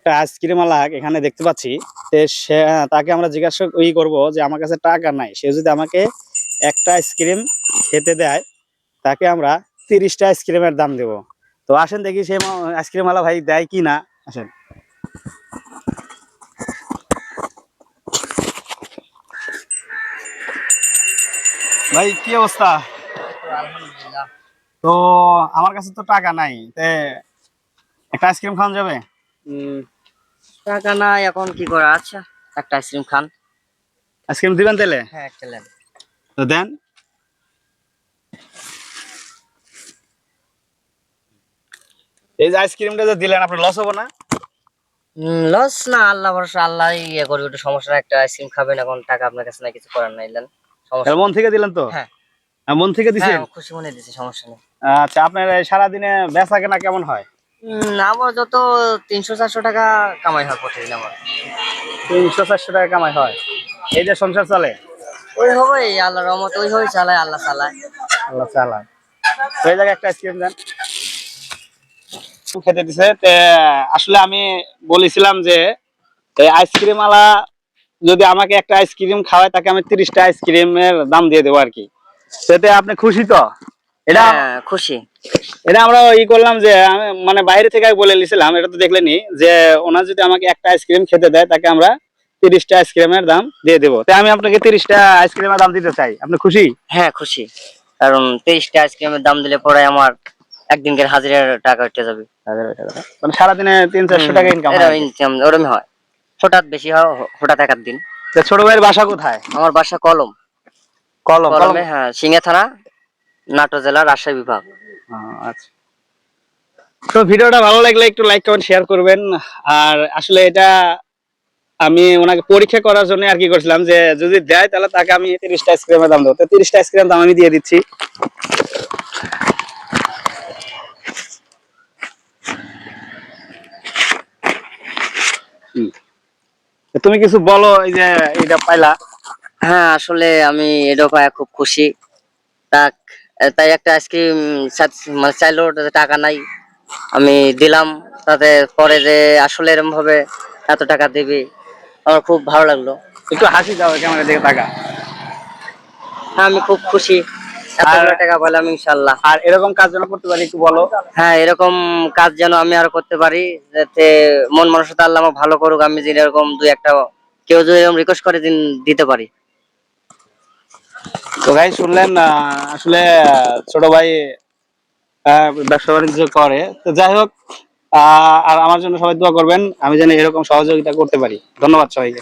একটা আইসক্রিম ওয়ালা এখানে দেখতে পাচ্ছি। তাকে আমরা জিজ্ঞাসা করবো যে আমার কাছে টাকা নাই, সে যদি আমাকে একটা আইসক্রিম খেতে দেয় তাকে আমরা 30টা আইসক্রিমের দাম দেব। তো আসেন দেখি সে আইসক্রিম ওয়ালা ভাই দেয় কি না। আসেন ভাই, কি অবস্থা? আলহামদুলিল্লাহ। তো আমার কাছে তো টাকা নাই, একটা আইসক্রিম খাওয়ানো যাবে? টাকা নাই, এখন কি করা? আচ্ছা, একটা আইসক্রিম খান। আইসক্রিম দিবেন তাহলে? হ্যাঁ, খেলেন। তো দেন। এই যে আইসক্রিমটা যে দিলেন, আপনার লস হবে না? লস না, আল্লাহ ভরসা, আল্লাহ ইয়ে করবে। একটু সমস্যা নাই, একটা আইসক্রিম খাবেন। এখন টাকা আপনার কাছে নাই, কিছু করার নাই। নেন, সমস্যা মন নেই। থেকে দিলেন তো? হ্যাঁ মন থেকে দিছেন? হ্যাঁ, খুশি মনে দিছি, সমস্যা নেই। আচ্ছা, আপনার এই সারাদিনে বেচা কেনা কেমন হয়? আমার যত 300-400 টাকা কামাই হয় প্রতিদিন আমার। 300-400 টাকা কামাই হয়, এই যে সংসার চলে? ওই হবে, আল্লাহর রহমত, ওই হয়, চালায়, আল্লাহ চালায়। আল্লাহ চালায়। তো এই জায়গায় একটা আইসক্রিম দেন। খেতে দিছে। আসলে আমি বলেছিলাম যে এই আইসক্রিম আলা যদি আমাকে একটা আইসক্রিম খাওয়ায় তাকে আমি 30টা আইসক্রিমের দাম দিয়ে দেবো আর কি। সেটা আপনি খুশি তো? এটা খুশি। এটা আমরা করলাম যে আমি মানে বাইরে থেকে বলে নিয়েছিলাম, এটা তো দেখলেনি যে ওনার যদি আমাকে একটা আইসক্রিম খেতে দেয় তাকে আমরা 30টা আইসক্রিমের দাম দিয়ে দেবো। তাই আমি আপনাকে 30টা আইসক্রিমের দাম দিতে চাই। আপনি খুশি? হ্যাঁ, খুশি। কারণ 23টা আইসক্রিমের দাম দিলে পরে আমার একদিনকার হাজিরার টাকা উঠে যাবে। মানে সারাদিনে 300-400 টাকা ইনকাম হয়? ইনকাম ওরকম হয়, হঠাৎ বেশি হয়, হঠাৎ এক দিন। ছোট ভাইয়ের বাসা কোথায়? আমার বাসা কলম। কলম? কলমে, হ্যাঁ, সিংহে থানা, নাটোর জেলা, রাজশাহী বিভাগ। আচ্ছা, তো ভিডিওটা ভালো লাগলে একটু লাইক কমেন্ট শেয়ার করবেন। আর আসলে এটা আমি ওনাকে পরীক্ষা করার জন্য আর কি করছিলাম যে যদি দেয় তাহলে তাকে আমি 30টা আইসক্রিমের দাম দেবো। তো 30টা আইসক্রিমের দাম আমি দিয়ে দিচ্ছি। তুমি কিছু বলো, এই যে এটা পাইলা। হ্যাঁ, আসলে আমি এটা পাই খুব খুশি। তাই একটা আইসক্রিম মানে চাইলেও টাকা নাই, আমি দিলাম। তাতে পরে যে আসলে এরকম ভাবে এত টাকা দিবি, আমার খুব ভালো লাগলো। একটু হাসি দাও ক্যামেরা দিকে তাকা। হ্যাঁ, আমি খুব খুশি, এতগুলো টাকা পেলাম ইনশাল্লাহ। আর এরকম কাজ যেন করতে পারি একটু বলো। হ্যাঁ, এরকম কাজ যেন আমি আরো করতে পারি, যাতে মন মানসিকতা আল্লাহ আমার ভালো করুক। আমি যদি এরকম দুই একটা কেউ যদি এরকম রিকোয়েস্ট করে দিতে পারি। তো ভাই শুনলেন, আসলে ছোট ভাই ব্যবসা বাণিজ্য করে। তো যাই হোক, আর আমার জন্য সবাই দোয়া করবেন, আমি যেন এরকম সহযোগিতা করতে পারি। ধন্যবাদ সবাইকে।